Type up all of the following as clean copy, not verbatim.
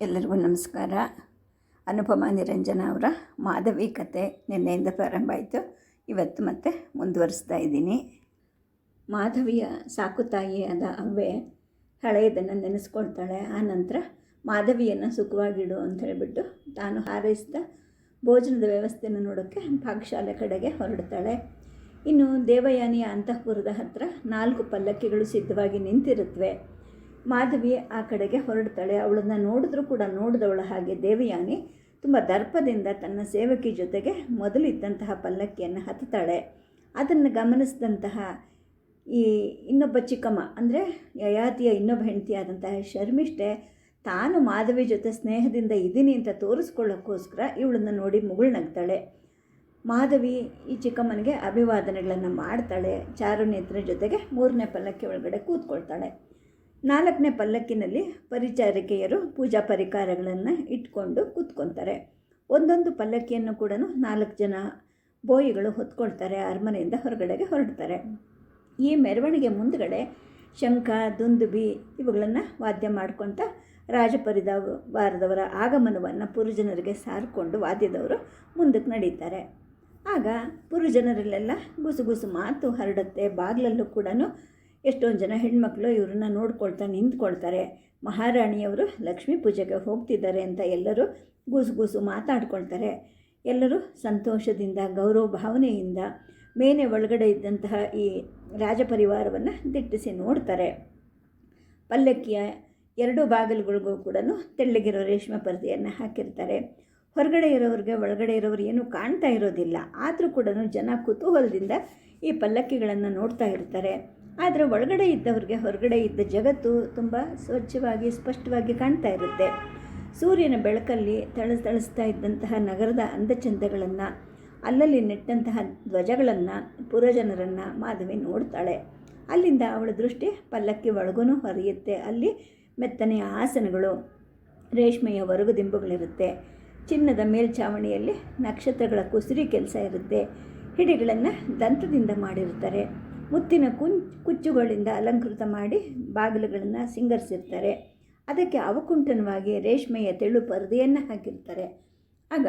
ಎಲ್ಲರಿಗೂ ನಮಸ್ಕಾರ. ಅನುಪಮ ನಿರಂಜನ ಅವರ ಮಾಧವಿ ಕತೆ ನಿನ್ನೆಯಿಂದ ಪ್ರಾರಂಭ ಆಯಿತು. ಇವತ್ತು ಮತ್ತೆ ಮುಂದುವರಿಸ್ತಾ ಇದ್ದೀನಿ. ಮಾಧವಿಯ ಸಾಕು ತಾಯಿಯಾದ ಅವ್ವೆ ಹಳೆಯದನ್ನು ನೆನೆಸ್ಕೊಳ್ತಾಳೆ. ಆ ನಂತರ ಮಾಧವಿಯನ್ನು ಸುಖವಾಗಿಡು ಅಂತ ಹೇಳಿಬಿಟ್ಟು ತಾನು ಹಾರೈಸಿದ ಭೋಜನದ ವ್ಯವಸ್ಥೆಯನ್ನು ನೋಡೋಕ್ಕೆ ಪಾಕಶಾಲೆ ಕಡೆಗೆ ಹೊರಡ್ತಾಳೆ. ಇನ್ನು ದೇವಯಾನಿಯ ಅಂತಃಪುರದ ಹತ್ತಿರ 4 ಪಲ್ಲಕ್ಕಿಗಳು ಸಿದ್ಧವಾಗಿ ನಿಂತಿರುತ್ತವೆ. ಮಾಧವಿ ಆ ಕಡೆಗೆ ಹೊರಡ್ತಾಳೆ. ಅವಳನ್ನು ನೋಡಿದ್ರೂ ಕೂಡ ನೋಡಿದವಳ ಹಾಗೆ ದೇವಯಾನಿ ತುಂಬ ದರ್ಪದಿಂದ ತನ್ನ ಸೇವಕಿ ಜೊತೆಗೆ ಮೊದಲಿದ್ದಂತಹ ಪಲ್ಲಕ್ಕಿಯನ್ನು ಹತ್ತುತ್ತಾಳೆ. ಅದನ್ನು ಗಮನಿಸಿದಂತಹ ಈ ಇನ್ನೊಬ್ಬ ಚಿಕ್ಕಮ್ಮ ಅಂದರೆ ಯಯಾತಿಯ ಇನ್ನೊಬ್ಬ ಹೆಂಡತಿಯಾದಂತಹ ಶರ್ಮಿಷ್ಠೆ ತಾನು ಮಾಧವಿ ಜೊತೆ ಸ್ನೇಹದಿಂದ ಇದ್ದೀನಿ ಅಂತ ತೋರಿಸ್ಕೊಳ್ಳೋಕ್ಕೋಸ್ಕರ ಇವಳನ್ನು ನೋಡಿ ಮುಗುಳ್ನಗ್ತಾಳೆ. ಮಾಧವಿ ಈ ಚಿಕ್ಕಮ್ಮನಿಗೆ ಅಭಿವಾದನೆಗಳನ್ನು ಮಾಡ್ತಾಳೆ. ಚಾರುನೇತ್ರ ಜೊತೆಗೆ 3ನೇ ಪಲ್ಲಕ್ಕಿ ಒಳಗಡೆ ಕೂತ್ಕೊಳ್ತಾಳೆ. 4ನೇ ಪಲ್ಲಕ್ಕಿನಲ್ಲಿ ಪರಿಚಾರಿಕೆಯರು ಪೂಜಾ ಪರಿಕಾರಗಳನ್ನು ಇಟ್ಕೊಂಡು ಕೂತ್ಕೊತಾರೆ. ಒಂದೊಂದು ಪಲ್ಲಕ್ಕಿಯನ್ನು ಕೂಡ 4 ಜನ ಬೋಯಿಗಳು ಹೊತ್ಕೊಳ್ತಾರೆ. ಅರಮನೆಯಿಂದ ಹೊರಗಡೆಗೆ ಹೊರಡ್ತಾರೆ. ಈ ಮೆರವಣಿಗೆ ಮುಂದುಗಡೆ ಶಂಖ ದುಂದುಬಿ ಇವುಗಳನ್ನು ವಾದ್ಯ ಮಾಡ್ಕೊತ ರಾಜಪರಿವಾರದವರ ಆಗಮನವನ್ನು ಪುರಜನರಿಗೆ ಸಾರಿಕೊಂಡು ವಾದ್ಯದವರು ಮುಂದಕ್ಕೆ ನಡೀತಾರೆ. ಆಗ ಪುರಜನರಲ್ಲೆಲ್ಲ ಗುಸುಗುಸು ಮಾತು ಹರಡುತ್ತೆ. ಬಾಗಿಲಲ್ಲೂ ಕೂಡ ಎಷ್ಟೊಂದು ಜನ ಹೆಣ್ಮಕ್ಳು ಇವ್ರನ್ನ ನೋಡ್ಕೊಳ್ತಾ ನಿಂತ್ಕೊಳ್ತಾರೆ. ಮಹಾರಾಣಿಯವರು ಲಕ್ಷ್ಮೀ ಪೂಜೆಗೆ ಹೋಗ್ತಿದ್ದಾರೆ ಅಂತ ಎಲ್ಲರೂ ಗುಸುಗುಸು ಮಾತಾಡ್ಕೊಳ್ತಾರೆ. ಎಲ್ಲರೂ ಸಂತೋಷದಿಂದ ಗೌರವ ಭಾವನೆಯಿಂದ ಮೇನೆ ಒಳಗಡೆ ಇದ್ದಂತಹ ಈ ರಾಜಪರಿವಾರವನ್ನು ದಿಟ್ಟಿಸಿ ನೋಡ್ತಾರೆ. ಪಲ್ಲಕ್ಕಿಯ 2 ಬಾಗಿಲುಗಳಿಗೂ ಕೂಡ ತೆಳ್ಳಗಿರೋ ರೇಷ್ಮೆ ಪರದೆಯನ್ನು ಹಾಕಿರ್ತಾರೆ. ಹೊರಗಡೆ ಇರೋರಿಗೆ ಒಳಗಡೆ ಇರೋರು ಏನೂ ಕಾಣ್ತಾ ಇರೋದಿಲ್ಲ. ಆದರೂ ಕೂಡ ಜನ ಕುತೂಹಲದಿಂದ ಈ ಪಲ್ಲಕ್ಕಿಗಳನ್ನು ನೋಡ್ತಾ ಇರ್ತಾರೆ. ಆದರೆ ಒಳಗಡೆ ಇದ್ದವ್ರಿಗೆ ಹೊರಗಡೆ ಇದ್ದ ಜಗತ್ತು ತುಂಬ ಸ್ವಚ್ಛವಾಗಿ ಸ್ಪಷ್ಟವಾಗಿ ಕಾಣ್ತಾ ಇರುತ್ತೆ. ಸೂರ್ಯನ ಬೆಳಕಲ್ಲಿ ಥಳಥಳಿಸ್ತಾ ಇದ್ದಂತಹ ನಗರದ ಅಂದಚಂದಗಳನ್ನು, ಅಲ್ಲಲ್ಲಿ ನೆಟ್ಟಂತಹ ಧ್ವಜಗಳನ್ನು, ಪುರಜನರನ್ನು ಮಾಧವಿ ನೋಡ್ತಾಳೆ. ಅಲ್ಲಿಂದ ಅವಳ ದೃಷ್ಟಿ ಪಲ್ಲಕ್ಕಿ ಒಳಗೂ ಹರಿಯುತ್ತೆ. ಅಲ್ಲಿ ಮೆತ್ತನೆಯ ಆಸನಗಳು, ರೇಷ್ಮೆಯ ಹೊರಗುದಿಂಬುಗಳಿರುತ್ತೆ. ಚಿನ್ನದ ಮೇಲ್ಛಾವಣಿಯಲ್ಲಿ ನಕ್ಷತ್ರಗಳ ಕುಸುರಿ ಕೆಲಸ ಇರುತ್ತೆ. ಹಿಡಿಗಳನ್ನು ದಂತದಿಂದ ಮಾಡಿರ್ತಾರೆ. ಮುತ್ತಿನ ಕುಚ್ಚುಗಳಿಂದ ಅಲಂಕೃತ ಮಾಡಿ ಬಾಗಿಲುಗಳನ್ನು ಸಿಂಗರಿಸಿರ್ತಾರೆ. ಅದಕ್ಕೆ ಅವಕುಂಠನವಾಗಿ ರೇಷ್ಮೆಯ ತೆಳು ಪರದೆಯನ್ನು ಹಾಕಿರ್ತಾರೆ. ಆಗ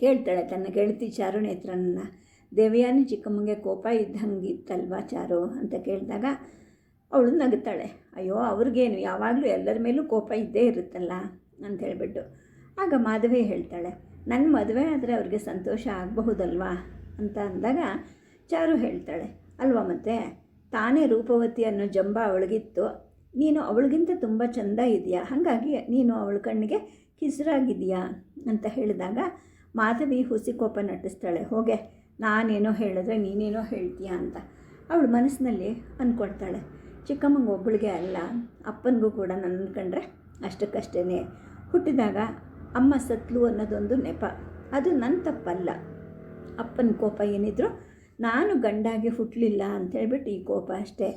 ಕೇಳ್ತಾಳೆ ತನ್ನ ಗೆಳತಿ ಚಾರುನೇತ್ರನನ್ನು, ದೇವಯಾನಿ ಚಿಕ್ಕಮ್ಮಂಗೆ ಕೋಪ ಇದ್ದಂಗಿತ್ತಲ್ವಾ ಚಾರು ಅಂತ ಕೇಳಿದಾಗ ಅವಳು ನಗುತ್ತಾಳೆ. ಅಯ್ಯೋ ಅವ್ರಿಗೇನು, ಯಾವಾಗಲೂ ಎಲ್ಲರ ಮೇಲೂ ಕೋಪ ಇದ್ದೇ ಇರುತ್ತಲ್ಲ ಅಂತ ಹೇಳಿಬಿಟ್ಟು. ಆಗ ಮಾಧವಿ ಹೇಳ್ತಾಳೆ, ನನ್ನ ಮದುವೆ ಆದರೆ ಅವ್ರಿಗೆ ಸಂತೋಷ ಆಗಬಹುದಲ್ವಾ ಅಂತ ಅಂದಾಗ ಚಾರು ಹೇಳ್ತಾಳೆ, ಅಲ್ವಾ ಮತ್ತೆ ತಾನೇ ರೂಪವತಿ ಅನ್ನೋ ಜಂಬ ಅವಳಿಗಿತ್ತು, ನೀನು ಅವಳಿಗಿಂತ ತುಂಬ ಚೆಂದ ಇದೆಯಾ, ಹಾಗಾಗಿ ನೀನು ಅವಳ ಕಣ್ಣಿಗೆ ಕಿಸುರಾಗಿದೆಯಾ ಅಂತ ಹೇಳಿದಾಗ ಮಾಧವಿ ಹುಸಿಕೋಪ ನಟಿಸ್ತಾಳೆ. ಹೋಗೆ, ನಾನೇನೋ ಹೇಳಿದ್ರೆ ನೀನೇನೋ ಹೇಳ್ತೀಯಾ ಅಂತ ಅವಳು ಮನಸ್ಸಿನಲ್ಲಿ ಅಂದ್ಕೊಳ್ತಾಳೆ. ಚಿಕ್ಕಮ್ಮಂಗೆ ಒಬ್ಬಳಿಗೆ ಅಲ್ಲ, ಅಪ್ಪನಿಗೂ ಕೂಡ ನನ್ನ ಕಂಡ್ರೆ ಅಷ್ಟಕ್ಕಷ್ಟೇ. ಹುಟ್ಟಿದಾಗ ಅಮ್ಮ ಸತ್ಲು ಅನ್ನೋದೊಂದು ನೆಪ, ಅದು ನನ್ನ ತಪ್ಪಲ್ಲ. ಅಪ್ಪನ ಕೋಪ ಏನಿದ್ರು ನಾನು ಗಂಡಾಗಿ ಹುಟ್ಟಲಿಲ್ಲ ಅಂಥೇಳ್ಬಿಟ್ಟು ಈ ಕೋಪ ಅಷ್ಟೇ.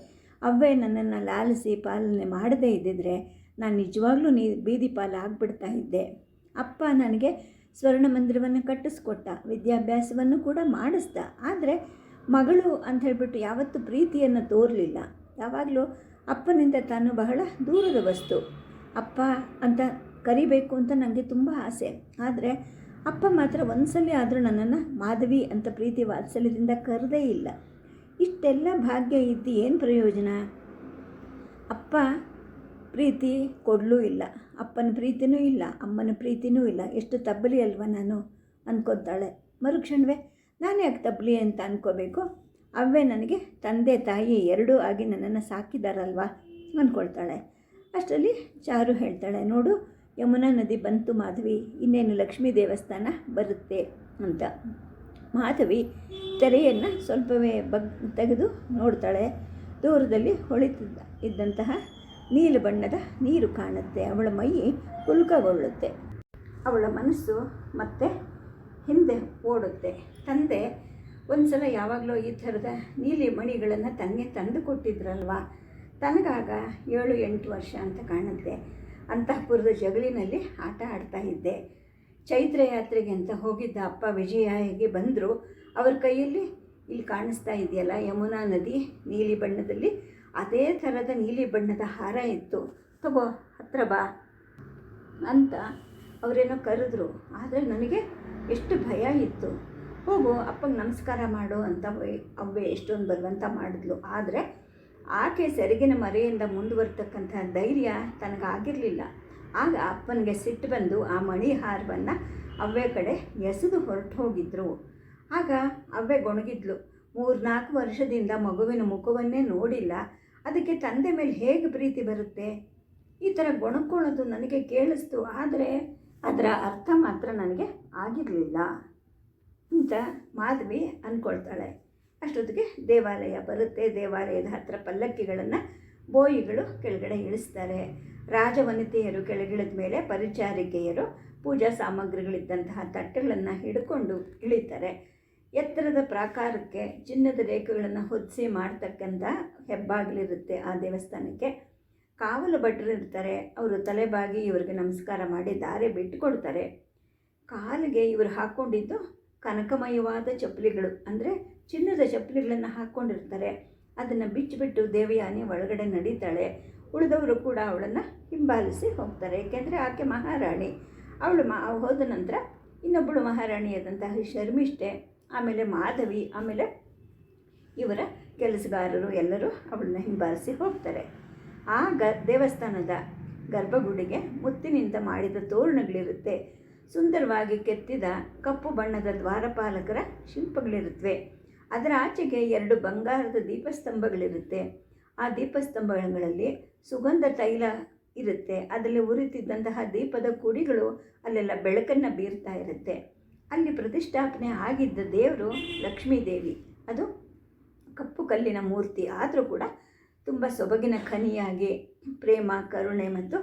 ಅವ್ವೇ ನನ್ನನ್ನು ಲಾಲಿಸಿ ಪಾಲನೆ ಮಾಡದೇ ಇದ್ದಿದ್ರೆ ನಾನು ನಿಜವಾಗ್ಲೂ ಬೀದಿ ಪಾಲು ಆಗಿಬಿಡ್ತಾ ಇದ್ದೆ. ಅಪ್ಪ ನನಗೆ ಸ್ವರ್ಣ ಮಂದಿರವನ್ನು ಕಟ್ಟಿಸ್ಕೊಟ್ಟ, ವಿದ್ಯಾಭ್ಯಾಸವನ್ನು ಕೂಡ ಮಾಡಿಸ್ದ. ಆದರೆ ಮಗಳು ಅಂಥೇಳ್ಬಿಟ್ಟು ಯಾವತ್ತೂ ಪ್ರೀತಿಯನ್ನು ತೋರಲಿಲ್ಲ. ಯಾವಾಗಲೂ ಅಪ್ಪನಿಂದ ತಾನು ಬಹಳ ದೂರದ ವಸ್ತು. ಅಪ್ಪ ಅಂತ ಕರಿಬೇಕು ಅಂತ ನನಗೆ ತುಂಬ ಆಸೆ. ಆದರೆ ಅಪ್ಪ ಮಾತ್ರ ಒಂದು ಸಲ ಆದರೂ ನನ್ನನ್ನು ಮಾಧವಿ ಅಂತ ಪ್ರೀತಿ ವಾತ್ಸಲ್ಯದಿಂದ ಕರೆದೇ ಇಲ್ಲ. ಇಷ್ಟೆಲ್ಲ ಭಾಗ್ಯ ಇದ್ದು ಏನು ಪ್ರಯೋಜನ? ಅಪ್ಪ ಪ್ರೀತಿ ಕೊಡಲೂ ಇಲ್ಲ, ಅಪ್ಪನ ಪ್ರೀತಿನೂ ಇಲ್ಲ, ಅಮ್ಮನ ಪ್ರೀತಿನೂ ಇಲ್ಲ. ಎಷ್ಟು ತಬ್ಬಲಿ ಅಲ್ವ ನಾನು ಅಂದ್ಕೊತಾಳೆ. ಮರುಕ್ಷಣವೇ ನಾನು ಯಾಕೆ ತಬ್ಬಲಿ ಅಂತ ಅಂದ್ಕೋಬೇಕು? ಅವೇ ನನಗೆ ತಂದೆ ತಾಯಿ ಎರಡೂ ಆಗಿ ನನ್ನನ್ನು ಸಾಕಿದಾರಲ್ವ ಅಂದ್ಕೊಳ್ತಾಳೆ. ಅಷ್ಟರಲ್ಲಿ ಚಾರು ಹೇಳ್ತಾಳೆ, ನೋಡು ಯಮುನಾ ನದಿ ಬಂತು ಮಾಧವಿ, ಇನ್ನೇನು ಲಕ್ಷ್ಮೀ ದೇವಸ್ಥಾನ ಬರುತ್ತೆ ಅಂತ. ಮಾಧವಿ ತೆರೆಯನ್ನು ಸ್ವಲ್ಪವೇ ತೆಗೆದು ನೋಡ್ತಾಳೆ. ದೂರದಲ್ಲಿ ಇದ್ದಂತಹ ನೀಲಿ ಬಣ್ಣದ ನೀರು ಕಾಣುತ್ತೆ. ಅವಳ ಮೈ ಪುಲ್ಕಗೊಳ್ಳುತ್ತೆ. ಅವಳ ಮನಸ್ಸು ಮತ್ತೆ ಹಿಂದೆ ಓಡುತ್ತೆ. ತಂದೆ ಒಂದು ಸಲ ಯಾವಾಗಲೂ ಈ ಥರದ ನೀಲಿ ಮಣಿಗಳನ್ನು ತನಗೆ ತಂದು ಕೊಟ್ಟಿದ್ರಲ್ವ, ತನಗಾಗ 7-8 ವರ್ಷ ಅಂತ ಕಾಣುತ್ತೆ. ಅಂತಃಪುರದ ಜಗಳಿನಲ್ಲಿ ಆಟ ಆಡ್ತಾ ಇದ್ದೆ. ಚೈತ್ರ ಯಾತ್ರೆಗೆ ಅಂತ ಹೋಗಿದ್ದ ಅಪ್ಪ ವಿಜಯಾಗಿ ಬಂದರು. ಅವ್ರ ಕೈಯಲ್ಲಿ ಇಲ್ಲಿ ಕಾಣಿಸ್ತಾ ಇದೆಯಲ್ಲ ಯಮುನಾ ನದಿ ನೀಲಿ ಬಣ್ಣದಲ್ಲಿ, ಅದೇ ಥರದ ನೀಲಿ ಬಣ್ಣದ ಹಾರ ಇತ್ತು. ತಗೋ, ಹತ್ರ ಬಾ ಅಂತ ಅವರೇನೋ ಕರೆದ್ರು. ಆದರೆ ನನಗೆ ಎಷ್ಟು ಭಯ ಇತ್ತು. ಹೋಗು ಅಪ್ಪಂಗೆ ನಮಸ್ಕಾರ ಮಾಡು ಅಂತ ಅವ್ವೆ ಎಷ್ಟೊಂದು ಬಲವಂತ ಮಾಡಿದ್ಲು. ಆದರೆ ಆಕೆ ಸೆರಗಿನ ಮರೆಯಿಂದ ಮುಂದುವರ್ತಕ್ಕಂಥ ಧೈರ್ಯ ತನಗಾಗಿರಲಿಲ್ಲ. ಆಗ ಅಪ್ಪನಿಗೆ ಸಿಟ್ಟು ಬಂದು ಆ ಮಣಿ ಹಾರವನ್ನು ಅವ್ವೆ ಕಡೆ ಎಸೆದು ಹೊರಟು ಹೋಗಿದ್ರು. ಆಗ ಅವ್ವೆ ಗೊಣಗಿದ್ಲು. 3-4 ವರ್ಷದಿಂದ ಮಗುವಿನ ಮುಖವನ್ನೇ ನೋಡಿಲ್ಲ, ಅದಕ್ಕೆ ತಂದೆ ಮೇಲೆ ಹೇಗೆ ಪ್ರೀತಿ ಬರುತ್ತೆ? ಈ ಥರ ಗೊಣಕೊಳ್ಳೋದು ನನಗೆ ಕೇಳಿಸ್ತು, ಆದರೆ ಅದರ ಅರ್ಥ ಮಾತ್ರ ನನಗೆ ಆಗಿರಲಿಲ್ಲ ಅಂತ ಮಾಧವಿ ಅಂದ್ಕೊಳ್ತಾಳೆ. ಅಷ್ಟೊತ್ತಿಗೆ ದೇವಾಲಯ ಬರುತ್ತೆ. ದೇವಾಲಯದ ಹತ್ತಿರ ಪಲ್ಲಕ್ಕಿಗಳನ್ನು ಬೋಯಿಗಳು ಕೆಳಗಡೆ ಇಳಿಸ್ತಾರೆ. ರಾಜವನಿತೆಯರು ಕೆಳಗಿಳಿದ ಮೇಲೆ ಪರಿಚಾರಿಕೆಯರು ಪೂಜಾ ಸಾಮಗ್ರಿಗಳಿದ್ದಂತಹ ತಟ್ಟೆಗಳನ್ನು ಹಿಡ್ಕೊಂಡು ಇಳಿತಾರೆ. ಎತ್ತರದ ಪ್ರಾಕಾರಕ್ಕೆ ಚಿನ್ನದ ರೇಖೆಗಳನ್ನು ಹೊದಿಸಿ ಮಾಡ್ತಕ್ಕಂಥ ಹೆಬ್ಬಾಗಿಲಿರುತ್ತೆ ಆ ದೇವಸ್ಥಾನಕ್ಕೆ. ಕಾವಲು ಭಟ್ರು ಇರ್ತಾರೆ. ಅವರು ತಲೆಬಾಗಿ ಇವರಿಗೆ ನಮಸ್ಕಾರ ಮಾಡಿ ದಾರೆ ಬಿಟ್ಟುಕೊಡ್ತಾರೆ. ಕಾಲಿಗೆ ಇವರು ಹಾಕ್ಕೊಂಡಿದ್ದು ಕನಕಮಯವಾದ ಚಪ್ಪಲಿಗಳು, ಅಂದರೆ ಚಿನ್ನದ ಚಪ್ಪಲಿಗಳನ್ನು ಹಾಕ್ಕೊಂಡಿರ್ತಾರೆ. ಅದನ್ನು ಬಿಚ್ಚಿಬಿಟ್ಟು ದೇವಯಾನಿ ಒಳಗಡೆ ನಡೀತಾಳೆ. ಉಳಿದವರು ಕೂಡ ಅವಳನ್ನು ಹಿಂಬಾಲಿಸಿ ಹೋಗ್ತಾರೆ. ಏಕೆಂದರೆ ಆಕೆ ಮಹಾರಾಣಿ. ಅವಳು ಹೋದ ನಂತರ ಇನ್ನೊಬ್ಬಳು ಮಹಾರಾಣಿಯಾದಂತಹ ಶರ್ಮಿಷ್ಠೆ, ಆಮೇಲೆ ಮಾಧವಿ, ಆಮೇಲೆ ಇವರ ಕೆಲಸಗಾರರು ಎಲ್ಲರೂ ಅವಳನ್ನ ಹಿಂಬಾಲಿಸಿ ಹೋಗ್ತಾರೆ. ಆ ದೇವಸ್ಥಾನದ ಗರ್ಭಗುಡಿಗೆ ಮುತ್ತಿನಿಂದ ಮಾಡಿದ ತೋರಣಗಳಿರುತ್ತೆ. ಸುಂದರವಾಗಿ ಕೆತ್ತಿದ ಕಪ್ಪು ಬಣ್ಣದ ದ್ವಾರಪಾಲಕರ ಶಿಲ್ಪಗಳಿರುತ್ತವೆ. ಅದರ ಆಚೆಗೆ 2 ಬಂಗಾರದ ದೀಪಸ್ತಂಭಗಳಿರುತ್ತೆ. ಆ ದೀಪಸ್ತಂಭಗಳಲ್ಲಿ ಸುಗಂಧ ತೈಲ ಇರುತ್ತೆ. ಅದರಲ್ಲಿ ಉರಿತಿದ್ದಂತಹ ದೀಪದ ಕುಡಿಗಳು ಅಲ್ಲೆಲ್ಲ ಬೆಳಕನ್ನು ಬೀರ್ತಾ ಇರುತ್ತೆ. ಅಲ್ಲಿ ಪ್ರತಿಷ್ಠಾಪನೆ ಆಗಿದ್ದ ದೇವರು ಲಕ್ಷ್ಮೀದೇವಿ. ಅದು ಕಪ್ಪು ಕಲ್ಲಿನ ಮೂರ್ತಿ, ಆದರೂ ಕೂಡ ತುಂಬ ಸೊಬಗಿನ ಖನಿಯಾಗಿ ಪ್ರೇಮ, ಕರುಣೆ ಮತ್ತು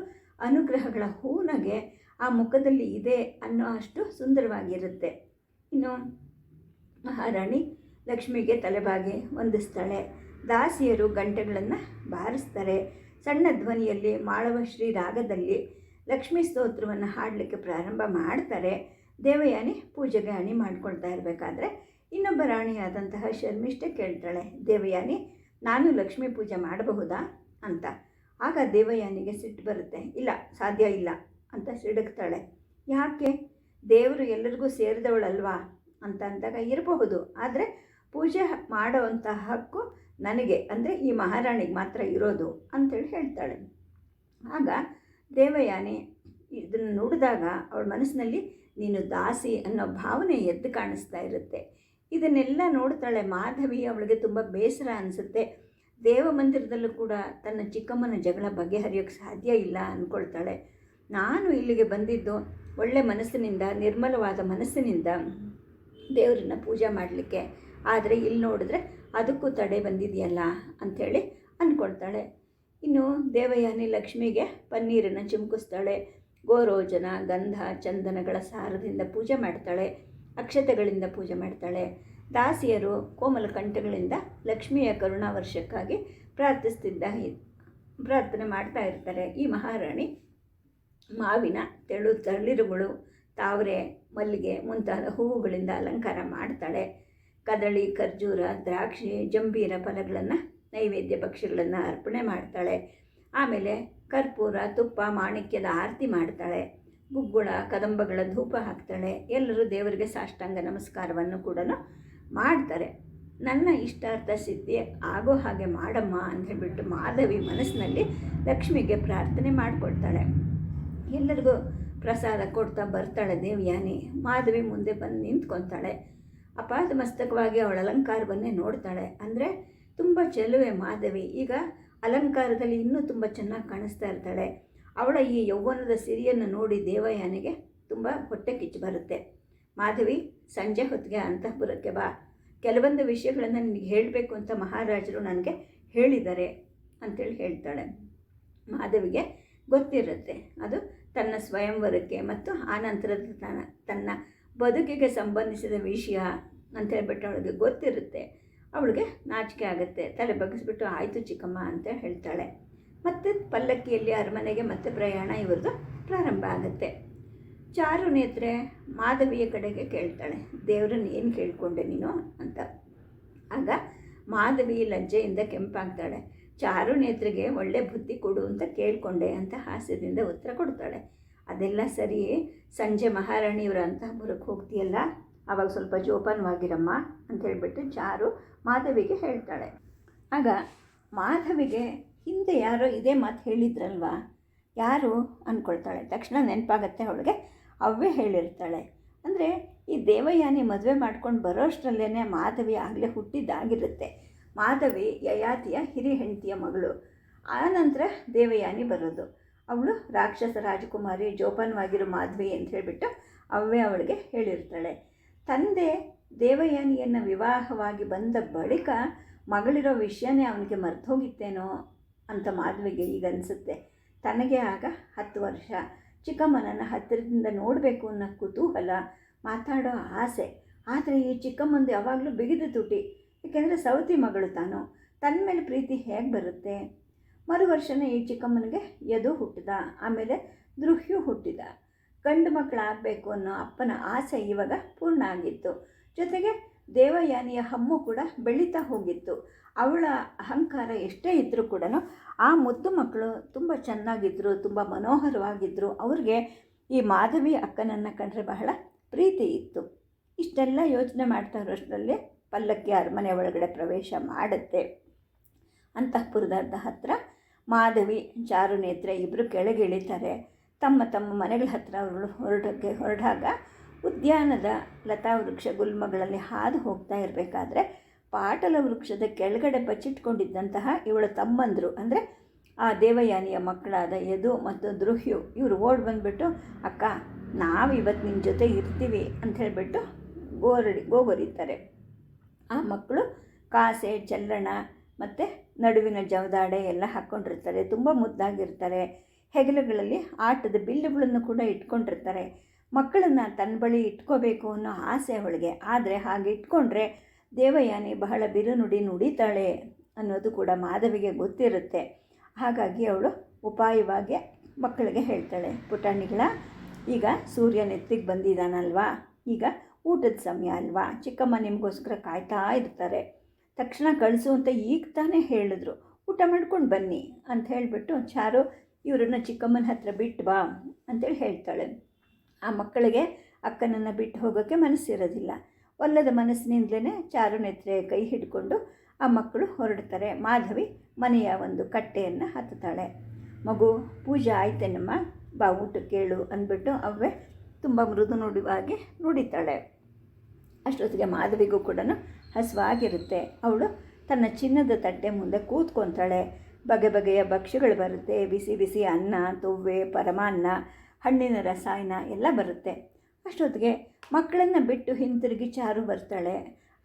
ಅನುಗ್ರಹಗಳ ಹೂನಗೆ ಆ ಮುಖದಲ್ಲಿ ಇದೆ ಅನ್ನೋ ಅಷ್ಟು ಸುಂದರವಾಗಿರುತ್ತೆ. ಇನ್ನು ಮಹಾರಾಣಿ ಲಕ್ಷ್ಮಿಗೆ ತಲೆಬಾಗಿ ವಂದಿಸ್ತಾಳೆ. ದಾಸಿಯರು ಗಂಟೆಗಳನ್ನು ಬಾರಿಸ್ತಾರೆ. ಸಣ್ಣ ಧ್ವನಿಯಲ್ಲಿ ಮಾಳವಶ್ರೀ ರಾಗದಲ್ಲಿ ಲಕ್ಷ್ಮೀ ಸ್ತೋತ್ರವನ್ನು ಹಾಡಲಿಕ್ಕೆ ಪ್ರಾರಂಭ ಮಾಡ್ತಾರೆ. ದೇವಯಾನಿ ಪೂಜೆಗೆ ಅಣಿ ಮಾಡ್ಕೊಳ್ತಾ ಇರಬೇಕಾದ್ರೆ ಇನ್ನೊಬ್ಬ ರಾಣಿಯಾದಂತಹ ಶರ್ಮಿಷ್ಠೆ ಕೇಳ್ತಾಳೆ, ದೇವಯಾನಿ, ನಾನು ಲಕ್ಷ್ಮೀ ಪೂಜೆ ಮಾಡಬಹುದಾ ಅಂತ. ಆಗ ದೇವಯಾನಿಗೆ ಸಿಟ್ಟು ಬರುತ್ತೆ. ಇಲ್ಲ, ಸಾಧ್ಯ ಇಲ್ಲ ಅಂತ ಸಿಡುಕ್ತಾಳೆ. ಯಾಕೆ? ದೇವರು ಎಲ್ಲರಿಗೂ ಸೇರಿದವಳಲ್ವಾ ಅಂತ ಅಂದಾಗ ಇರಬಹುದು, ಆದರೆ ಪೂಜೆ ಮಾಡೋವಂಥ ಹಕ್ಕು ನನಗೆ, ಅಂದರೆ ಈ ಮಹಾರಾಣಿಗೆ ಮಾತ್ರ ಇರೋದು ಅಂತೇಳಿ ಹೇಳ್ತಾಳೆ. ಆಗ ದೇವಯಾನಿ ಇದನ್ನು ನೋಡಿದಾಗ ಅವಳ ಮನಸ್ಸಿನಲ್ಲಿ ನೀನು ದಾಸಿ ಅನ್ನೋ ಭಾವನೆ ಎದ್ದು ಕಾಣಿಸ್ತಾ ಇರುತ್ತೆ. ಇದನ್ನೆಲ್ಲ ನೋಡ್ತಾಳೆ ಮಾಧವಿ. ಅವಳಿಗೆ ತುಂಬ ಬೇಸರ ಅನಿಸುತ್ತೆ. ದೇವ ಮಂದಿರದಲ್ಲೂ ಕೂಡ ತನ್ನ ಚಿಕ್ಕಮ್ಮನ ಜಗಳ ಬಗೆಹರಿಯೋಕ್ಕೆ ಸಾಧ್ಯ ಇಲ್ಲ ಅಂದ್ಕೊಳ್ತಾಳೆ. ನಾನು ಇಲ್ಲಿಗೆ ಬಂದಿದ್ದು ಒಳ್ಳೆ ಮನಸ್ಸಿನಿಂದ, ನಿರ್ಮಲವಾದ ಮನಸ್ಸಿನಿಂದ ದೇವರನ್ನ ಪೂಜೆ ಮಾಡಲಿಕ್ಕೆ, ಆದರೆ ಇಲ್ಲಿ ನೋಡಿದ್ರೆ ಅದಕ್ಕೂ ತಡೆ ಬಂದಿದೆಯಲ್ಲ ಅಂಥೇಳಿ ಅಂದ್ಕೊಳ್ತಾಳೆ. ಇನ್ನು ದೇವಯಾನಿ ಲಕ್ಷ್ಮಿಗೆ ಪನ್ನೀರನ್ನು ಚಿಮುಕಿಸ್ತಾಳೆ. ಗೋರೋಚನ, ಗಂಧ, ಚಂದನಗಳ ಸಾರದಿಂದ ಪೂಜೆ ಮಾಡ್ತಾಳೆ. ಅಕ್ಷತೆಗಳಿಂದ ಪೂಜೆ ಮಾಡ್ತಾಳೆ. ದಾಸಿಯರು ಕೋಮಲ ಕಂಠಗಳಿಂದ ಲಕ್ಷ್ಮಿಯ ಕರುಣಾವರ್ಷಕ್ಕಾಗಿ ಪ್ರಾರ್ಥನೆ ಮಾಡ್ತಾ ಇರ್ತಾರೆ. ಈ ಮಹಾರಾಣಿ ಮಾವಿನ ತಳಿರುಗಳು, ತಾವರೆ, ಮಲ್ಲಿಗೆ ಮುಂತಾದ ಹೂವುಗಳಿಂದ ಅಲಂಕಾರ ಮಾಡ್ತಾಳೆ. ಕದಳಿ, ಖರ್ಜೂರ, ದ್ರಾಕ್ಷಿ, ಜಂಬೀರ ಫಲಗಳನ್ನು, ನೈವೇದ್ಯ ಭಕ್ಷ್ಯಗಳನ್ನು ಅರ್ಪಣೆ ಮಾಡ್ತಾಳೆ. ಆಮೇಲೆ ಕರ್ಪೂರ, ತುಪ್ಪ, ಮಾಣಿಕ್ಯದ ಆರತಿ ಮಾಡ್ತಾಳೆ. ಗುಗ್ಗುಳ, ಕದಂಬಗಳ ಧೂಪ ಹಾಕ್ತಾಳೆ. ಎಲ್ಲರೂ ದೇವರಿಗೆ ಸಾಷ್ಟಾಂಗ ನಮಸ್ಕಾರವನ್ನು ಕೂಡ ಮಾಡ್ತಾರೆ. ನನ್ನ ಇಷ್ಟಾರ್ಥ ಸಿದ್ಧಿ ಆಗೋ ಹಾಗೆ ಮಾಡಮ್ಮ ಅಂತ ಹೇಳಿಬಿಟ್ಟು ಮಾಧವಿ ಮನಸ್ಸಿನಲ್ಲಿ ಲಕ್ಷ್ಮಿಗೆ ಪ್ರಾರ್ಥನೆ ಮಾಡಿಕೊಳ್ತಾಳೆ. ಎಲ್ಲರಿಗೂ ಪ್ರಸಾದ ಕೊಡ್ತಾ ಬರ್ತಾಳೆ ದೇವಯಾನಿ. ಮಾಧವಿ ಮುಂದೆ ಬಂದು ನಿಂತ್ಕೊತಾಳೆ. ಅಪಾದಮಸ್ತಕವಾಗಿ ಅವಳ ಅಲಂಕಾರವನ್ನೇ ನೋಡ್ತಾಳೆ. ಅಂದರೆ ತುಂಬ ಚೆಲುವೆ ಮಾಧವಿ. ಈಗ ಅಲಂಕಾರದಲ್ಲಿ ಇನ್ನೂ ತುಂಬ ಚೆನ್ನಾಗಿ ಕಾಣಿಸ್ತಾ ಇರ್ತಾಳೆ. ಅವಳ ಈ ಯೌವನದ ಸಿರಿಯನ್ನು ನೋಡಿ ದೇವಯಾನಿಗೆ ತುಂಬ ಹೊಟ್ಟೆ ಕಿಚ್ಚು ಬರುತ್ತೆ. ಮಾಧವಿ, ಸಂಜೆ ಹೊತ್ತಿಗೆ ಅಂತಃಪುರಕ್ಕೆ ಬಾ, ಕೆಲವೊಂದು ವಿಷಯಗಳನ್ನು ನಿನಗೆ ಹೇಳಬೇಕು ಅಂತ ಮಹಾರಾಜರು ನನಗೆ ಹೇಳಿದ್ದಾರೆ ಅಂಥೇಳಿ ಹೇಳ್ತಾಳೆ. ಮಾಧವಿಗೆ ಗೊತ್ತಿರುತ್ತೆ ಅದು ತನ್ನ ಸ್ವಯಂವರಕ್ಕೆ ಮತ್ತು ಆನಂತರದ ತನ್ನ ಬದುಕಿಗೆ ಸಂಬಂಧಿಸಿದ ವಿಷಯ ಅಂತ ಹೇಳ್ಬಿಟ್ಟು ಅವಳಿಗೆ ಗೊತ್ತಿರುತ್ತೆ. ಅವಳಿಗೆ ನಾಚಿಕೆ ಆಗುತ್ತೆ. ತಲೆ ಬಗ್ಗಿಸ್ಬಿಟ್ಟು ಆಯಿತು ಚಿಕ್ಕಮ್ಮ ಅಂತ ಹೇಳ್ತಾಳೆ. ಮತ್ತು ಪಲ್ಲಕ್ಕಿಯಲ್ಲಿ ಅರಮನೆಗೆ ಮತ್ತೆ ಪ್ರಯಾಣ ಇವ್ರದ್ದು ಪ್ರಾರಂಭ ಆಗುತ್ತೆ. ಚಾರು ನೇತ್ರೆ ಮಾಧವಿಯ ಕಡೆಗೆ ಕೇಳ್ತಾಳೆ, ದೇವ್ರನ್ನ ಏನು ಕೇಳಿಕೊಂಡೆ ನೀನು ಅಂತ. ಆಗ ಮಾಧವಿ ಲಜ್ಜೆಯಿಂದ ಕೆಂಪಾಗ್ತಾಳೆ. ಚಾರು ನೇತ್ರೆಗೆ ಒಳ್ಳೆ ಬುದ್ಧಿ ಕೊಡು ಅಂತ ಕೇಳಿಕೊಂಡೆ ಅಂತ ಹಾಸ್ಯದಿಂದ ಉತ್ತರ ಕೊಡ್ತಾಳೆ. ಅದೆಲ್ಲ ಸರಿ, ಸಂಜೆ ಮಹಾರಾಣಿಯವರ ಅಂತಃಪುರಕ್ಕೆ ಹೋಗ್ತೀಯಲ್ಲ, ಆವಾಗ ಸ್ವಲ್ಪ ಜೋಪಾನವಾಗಿರಮ್ಮ ಅಂತ ಹೇಳಿಬಿಟ್ಟು ಚಾರು ಮಾಧವಿಗೆ ಹೇಳ್ತಾಳೆ. ಆಗ ಮಾಧವಿಗೆ ಹಿಂದೆ ಯಾರೋ ಇದೇ ಮಾತು ಹೇಳಿದ್ರಲ್ವ, ಯಾರು ಅಂದ್ಕೊಳ್ತಾಳೆ. ತಕ್ಷಣ ನೆನಪಾಗತ್ತೆ ಅವಳಿಗೆ, ಅವೇ ಹೇಳಿರ್ತಾಳೆ. ಅಂದರೆ ಈ ದೇವಯಾನಿ ಮದುವೆ ಮಾಡ್ಕೊಂಡು ಬರೋಷ್ಟರಲ್ಲೇ ಮಾಧವಿ ಆಗಲೇ ಹುಟ್ಟಿದ್ದಾಗಿರುತ್ತೆ. ಮಾಧವಿ ಯಯಾತಿಯ ಹಿರಿಯ ಹೆಂಡತಿಯ ಮಗಳು. ಆನಂತರ ದೇವಯಾನಿ ಬರೋದು. ಅವಳು ರಾಕ್ಷಸ ರಾಜಕುಮಾರಿ, ಜೋಪಾನವಾಗಿರೋ ಮಾಧವಿ ಅಂತ ಹೇಳಿಬಿಟ್ಟು ಅವೇ ಅವಳಿಗೆ ಹೇಳಿರ್ತಾಳೆ. ತಂದೆ ದೇವಯಾನಿಯನ್ನು ವಿವಾಹವಾಗಿ ಬಂದ ಬಳಿಕ ಮಗಳಿರೋ ವಿಷಯನೇ ಅವನಿಗೆ ಮರ್ತು ಹೋಗಿತ್ತೇನೋ ಅಂತ ಮಾಧವಿಗೆ ಈಗ ಅನಿಸುತ್ತೆ. ತನಗೆ ಆಗ 10 ವರ್ಷ. ಚಿಕ್ಕಮ್ಮನನ್ನು ಹತ್ತಿರದಿಂದ ನೋಡಬೇಕು ಅನ್ನೋ ಕುತೂಹಲ, ಮಾತಾಡೋ ಆಸೆ. ಆದರೆ ಈ ಚಿಕ್ಕಮ್ಮಂದು ಯಾವಾಗಲೂ ಬಿಗಿದು ತುಟಿ, ಏಕೆಂದರೆ ಸೌತಿ ಮಗಳು ತಾನು. ತನ್ನ ಮೇಲೆ ಪ್ರೀತಿ ಹೇಗೆ ಬರುತ್ತೆ? ಮರು ವರ್ಷನೇ ಈ ಚಿಕ್ಕಮ್ಮನಿಗೆ ಯದು ಹುಟ್ಟಿದ, ಆಮೇಲೆ ದೃಹ್ಯು ಹುಟ್ಟಿದ. ಗಂಡು ಮಕ್ಕಳಾಗಬೇಕು ಅನ್ನೋ ಅಪ್ಪನ ಆಸೆ ಇವಾಗ ಪೂರ್ಣ ಆಗಿತ್ತು. ಜೊತೆಗೆ ದೇವಯಾನಿಯ ಹಮ್ಮು ಕೂಡ ಬೆಳೀತಾ ಹೋಗಿತ್ತು. ಅವಳ ಅಹಂಕಾರ ಎಷ್ಟೇ ಇದ್ದರೂ ಕೂಡ ಆ ಮುದ್ದು ಮಕ್ಕಳು ತುಂಬ ಚೆನ್ನಾಗಿದ್ದರು, ತುಂಬ ಮನೋಹರವಾಗಿದ್ದರು. ಅವ್ರಿಗೆ ಈ ಮಾಧವಿ ಅಕ್ಕನನ್ನು ಕಂಡ್ರೆ ಬಹಳ ಪ್ರೀತಿ ಇತ್ತು. ಇಷ್ಟೆಲ್ಲ ಯೋಚನೆ ಮಾಡ್ತಾ ಇರೋಷ್ಟರಲ್ಲಿ ಪಲ್ಲಕ್ಕಿ ಅರಮನೆ ಒಳಗಡೆ ಪ್ರವೇಶ ಮಾಡುತ್ತೆ. ಅಂತಃಪುರದ ಹತ್ತಿರ ಮಾಧವಿ, ಚಾರುನೇತ್ರ ಇಬ್ಬರು ಕೆಳಗೆ ಇಳಿತಾರೆ. ತಮ್ಮ ತಮ್ಮ ಮನೆಗಳ ಹತ್ತಿರ ಅವರು ಹೊರಟಾಗ ಉದ್ಯಾನದ ಲತಾ ವೃಕ್ಷ ಗುಲ್ಮಗಳಲ್ಲಿ ಹಾದು ಹೋಗ್ತಾ ಇರಬೇಕಾದ್ರೆ ಪಾಟಲ ವೃಕ್ಷದ ಕೆಳಗಡೆ ಬಚ್ಚಿಟ್ಕೊಂಡಿದ್ದಂತಹ ಇವಳ ತಮ್ಮಂದರು, ಅಂದರೆ ಆ ದೇವಯಾನಿಯ ಮಕ್ಕಳಾದ ಯದು ಮತ್ತು ದೃಹ್ಯು, ಇವರು ಓಡಿ ಬಂದುಬಿಟ್ಟು, ಅಕ್ಕ ನಾವು ಇವತ್ತು ನಿನ್ನ ಜೊತೆ ಇರ್ತೀವಿ ಅಂತ ಹೇಳಿಬಿಟ್ಟು ಗೋಗರಿತಾರೆ. ಆ ಮಕ್ಕಳು ಕಾಸೆ, ಚಲ್ಲಣ ಮತ್ತು ನಡುವಿನ ಜವದಾಡೆ ಎಲ್ಲ ಹಾಕ್ಕೊಂಡಿರ್ತಾರೆ. ತುಂಬ ಮುದ್ದಾಗಿರ್ತಾರೆ. ಹೆಗಲುಗಳಲ್ಲಿ ಆಟದ ಬಿಲ್ಲುಗಳನ್ನು ಕೂಡ ಇಟ್ಕೊಂಡಿರ್ತಾರೆ. ಮಕ್ಕಳನ್ನು ತನ್ನ ಬಳಿ ಇಟ್ಕೋಬೇಕು ಅನ್ನೋ ಆಸೆ ಅವಳಿಗೆ. ಆದರೆ ಹಾಗೆ ಇಟ್ಕೊಂಡ್ರೆ ದೇವಯಾನಿ ಬಹಳ ಬಿರುನುಡಿ ನುಡಿತಾಳೆ ಅನ್ನೋದು ಕೂಡ ಮಾಧವಿಗೆ ಗೊತ್ತಿರುತ್ತೆ. ಹಾಗಾಗಿ ಅವಳು ಉಪಾಯವಾಗಿ ಮಕ್ಕಳಿಗೆ ಹೇಳ್ತಾಳೆ, ಪುಟಾಣಿಗಳ, ಈಗ ಸೂರ್ಯ ನೆತ್ತಿಗೆ ಬಂದಿದ್ದಾನಲ್ವಾ, ಈಗ ಊಟದ ಸಮಯ ಅಲ್ವಾ, ಚಿಕ್ಕಮ್ಮ ನಿಮಗೋಸ್ಕರ ಕಾಯ್ತಾ ಇರ್ತಾರೆ. ತಕ್ಷಣ ಕಳಿಸು ಅಂತ ಈಗ ತಾನೇ ಹೇಳಿದ್ರು, ಊಟ ಮಾಡ್ಕೊಂಡು ಬನ್ನಿ ಅಂತ ಹೇಳಿಬಿಟ್ಟು ಚಾರು ಇವರನ್ನು ಚಿಕ್ಕಮ್ಮನ ಹತ್ರ ಬಿಟ್ಟು ಬಾ ಅಂತೇಳಿ ಹೇಳ್ತಾಳೆ. ಆ ಮಕ್ಕಳಿಗೆ ಅಕ್ಕನನ್ನು ಬಿಟ್ಟು ಹೋಗೋಕ್ಕೆ ಮನಸ್ಸಿರೋದಿಲ್ಲ. ಒಲ್ಲದ ಮನಸ್ಸಿನಿಂದಲೇ ಚಾರುನೇತ್ರೆ ಕೈ ಹಿಡ್ಕೊಂಡು ಆ ಮಕ್ಕಳು ಹೊರಡ್ತಾರೆ. ಮಾಧವಿ ಮನೆಯ ಒಂದು ಕಟ್ಟೆಯನ್ನು ಹತ್ತುತ್ತಾಳೆ. ಮಗು, ಪೂಜೆ ಆಯ್ತೇನಮ್ಮ, ಬಾ ಊಟ ಕೇಳು ಅಂದ್ಬಿಟ್ಟು ಅವೇ ತುಂಬ ಮೃದು ನುಡಿವಾಗಿ ನುಡಿತಾಳೆ. ಅಷ್ಟೊತ್ತಿಗೆ ಮಾಧವಿಗೂ ಕೂಡ ಹಸುವಾಗಿರುತ್ತೆ. ಅವಳು ತನ್ನ ಚಿನ್ನದ ತಟ್ಟೆ ಮುಂದೆ ಕೂತ್ಕೊತಾಳೆ. ಬಗೆ ಬಗೆಯ ಭಕ್ಷ್ಯಗಳು ಬರುತ್ತೆ. ಬಿಸಿ ಬಿಸಿ ಅನ್ನ, ತೊವ್ವೆ, ಪರಮಾನ್ನ, ಹಣ್ಣಿನ ರಸಾಯನ ಎಲ್ಲ ಬರುತ್ತೆ. ಅಷ್ಟೊತ್ತಿಗೆ ಮಕ್ಕಳನ್ನು ಬಿಟ್ಟು ಹಿಂತಿರುಗಿ ಚಾರು ಬರ್ತಾಳೆ.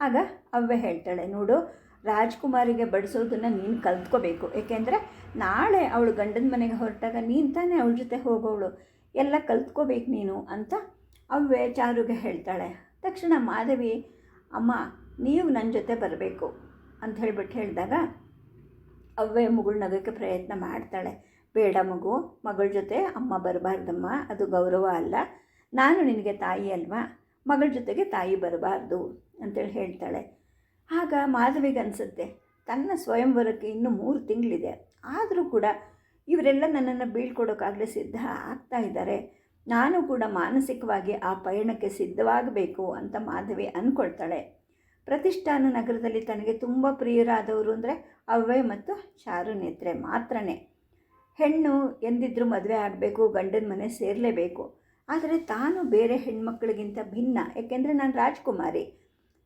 ಆಗ ಅವ್ವೆ ಹೇಳ್ತಾಳೆ, ನೋಡು, ರಾಜ್ಕುಮಾರಿಗೆ ಬಡಿಸೋದನ್ನು ನೀನು ಕಲ್ತ್ಕೋಬೇಕು. ಏಕೆಂದರೆ ನಾಳೆ ಅವಳು ಗಂಡನ ಮನೆಗೆ ಹೊರಟಾಗ ನೀನು ತಾನೇ ಅವಳ ಜೊತೆ ಹೋಗೋವಳು, ಎಲ್ಲ ಕಲ್ತ್ಕೋಬೇಕು ನೀನು ಅಂತ ಅವ್ವೆ ಚಾರುಗೆ ಹೇಳ್ತಾಳೆ. ತಕ್ಷಣ ಮಾಧವಿ, ಅಮ್ಮ ನೀವು ನನ್ನ ಜೊತೆ ಬರಬೇಕು ಅಂತ ಹೇಳಿದಾಗ ಅವ್ವೆ ಮುಗುಳ್ನಗೋಕ್ಕೆ ಪ್ರಯತ್ನ ಮಾಡ್ತಾಳೆ. ಬೇಡ ಮಗು, ಮಗಳ ಜೊತೆ ಅಮ್ಮ ಬರಬಾರ್ದಮ್ಮ, ಅದು ಗೌರವ ಅಲ್ಲ. ನಾನು ನಿನಗೆ ತಾಯಿ ಅಲ್ವಾ, ಮಗಳ ಜೊತೆಗೆ ತಾಯಿ ಬರಬಾರ್ದು ಅಂತೇಳಿ ಹೇಳ್ತಾಳೆ. ಆಗ ಮಾಧವಿಗೆ ಅನಿಸುತ್ತೆ, ತನ್ನ ಸ್ವಯಂವರಕ್ಕೆ ಇನ್ನೂ 3 ತಿಂಗಳಿದೆ. ಆದರೂ ಕೂಡ ಇವರೆಲ್ಲ ನನ್ನನ್ನು ಬೀಳ್ಕೊಡೋಕ್ಕಾಗಲೇ ಸಿದ್ಧ ಆಗ್ತಾ ಇದ್ದಾರೆ. ನಾನು ಕೂಡ ಮಾನಸಿಕವಾಗಿ ಆ ಪಯಣಕ್ಕೆ ಸಿದ್ಧವಾಗಬೇಕು ಅಂತ ಮಾಧವಿ ಅಂದ್ಕೊಳ್ತಾಳೆ. ಪ್ರತಿಷ್ಠಾನ ನಗರದಲ್ಲಿ ತನಗೆ ತುಂಬ ಪ್ರಿಯರಾದವರು ಅಂದರೆ ಅವ್ವೆ ಮತ್ತು ಚಾರುನೇತ್ರೆ ಮಾತ್ರನೇ. ಹೆಣ್ಣು ಎಂದಿದ್ರೂ ಮದುವೆ ಆಗಬೇಕು, ಗಂಡನ ಮನೆ ಸೇರಲೇಬೇಕು. ಆದರೆ ತಾನು ಬೇರೆ ಹೆಣ್ಮಕ್ಳಿಗಿಂತ ಭಿನ್ನ. ಏಕೆಂದರೆ ನಾನು ರಾಜ್ಕುಮಾರಿ.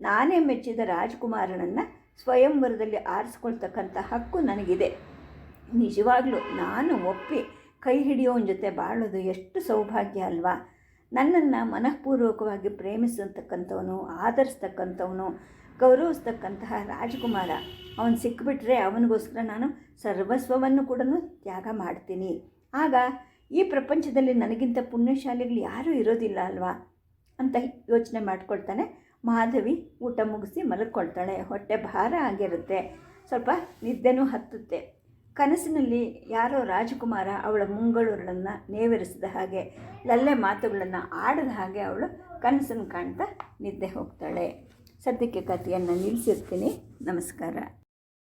ನಾನೇ ಮೆಚ್ಚಿದ ರಾಜ್ಕುಮಾರನನ್ನು ಸ್ವಯಂವರದಲ್ಲಿ ಆರಿಸ್ಕೊಳ್ತಕ್ಕಂಥ ಹಕ್ಕು ನನಗಿದೆ. ನಿಜವಾಗ್ಲೂ ನಾನು ಒಪ್ಪಿ ಕೈ ಹಿಡಿಯೋನ ಜೊತೆ ಬಾಳೋದು ಎಷ್ಟು ಸೌಭಾಗ್ಯ ಅಲ್ವಾ. ನನ್ನನ್ನು ಮನಃಪೂರ್ವಕವಾಗಿ ಪ್ರೇಮಿಸತಕ್ಕಂಥವನು, ಆಧರಿಸ್ತಕ್ಕಂಥವನು, ಗೌರವಿಸ್ತಕ್ಕಂತಹ ರಾಜಕುಮಾರ ಅವನು ಸಿಕ್ಕಿಬಿಟ್ರೆ ಅವನಿಗೋಸ್ಕರ ನಾನು ಸರ್ವಸ್ವವನ್ನು ಕೂಡ ತ್ಯಾಗ ಮಾಡ್ತೀನಿ. ಆಗ ಈ ಪ್ರಪಂಚದಲ್ಲಿ ನನಗಿಂತ ಪುಣ್ಯಶಾಲಿಗಳು ಯಾರೂ ಇರೋದಿಲ್ಲ ಅಲ್ವಾ ಅಂತ ಯೋಚನೆ ಮಾಡ್ಕೊಳ್ತಾನೆ. ಮಾಧವಿ ಊಟ ಮುಗಿಸಿ ಮಲಗ್ಕೊಳ್ತಾಳೆ. ಹೊಟ್ಟೆ ಭಾರ ಆಗಿರುತ್ತೆ, ಸ್ವಲ್ಪ ನಿದ್ದೆನೂ ಹತ್ತುತ್ತೆ. ಕನಸಿನಲ್ಲಿ ಯಾರೋ ರಾಜಕುಮಾರ ಅವಳ ಮುಂಗಳೂರನ್ನು ನೇವರಿಸಿದ ಹಾಗೆ, ಲಲ್ಲೆ ಮಾತುಗಳನ್ನು ಆಡದ ಹಾಗೆ ಅವಳು ಕನಸನ್ನು ಕಾಣ್ತಾ ನಿದ್ದೆ ಹೋಗ್ತಾಳೆ. ಸದ್ಯಕ್ಕೆ ಕಥೆಯನ್ನು ನಿಲ್ಲಿಸಿರ್ತೀನಿ. ನಮಸ್ಕಾರ.